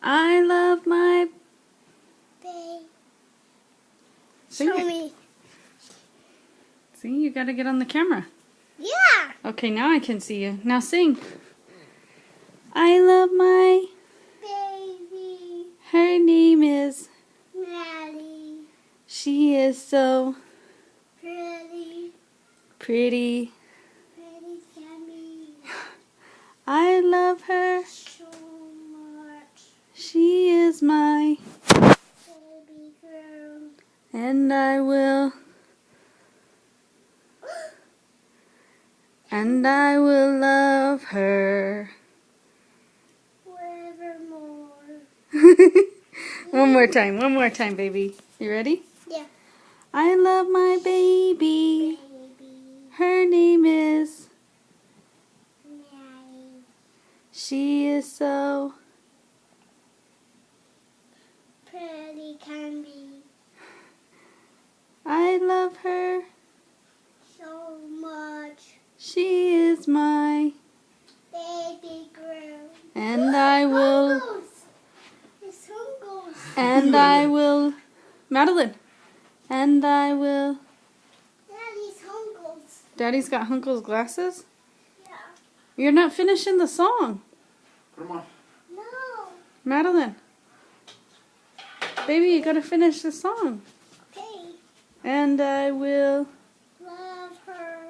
I love my... baby. Sing Show it. me. See, you gotta get on the camera. Yeah. Okay, now I can see you. Now sing. I love my... Baby. Her name is... Maddie. She is so... Pretty. pretty. Pretty Cammy. I love her. So much. She is my... Baby girl. and I will... and I will love her. Forevermore. One more time, baby. You ready? Yeah. I love my baby. Baby. Her name is... Maddie. she is so... Pretty Cammy. I love her. So much. She is my... Baby girl. and I will... Hunkles. It's Hunkles. and I will... Madeline. And I will... Daddy's Hunkles. Daddy's got Hunkle's glasses? Yeah. You're not finishing the song. Put 'em on. No. Madeline. Baby, you gotta finish the song. Okay. And I will... Love her.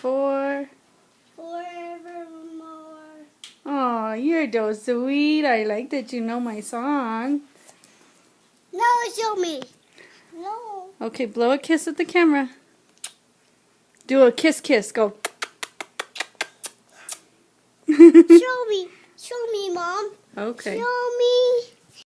for... Forevermore. oh, you're so sweet. I like that you know my song. No, show me. No. Okay, blow a kiss at the camera. Do a kiss kiss. Go. Show me. Show me, Mom. Okay. Show me.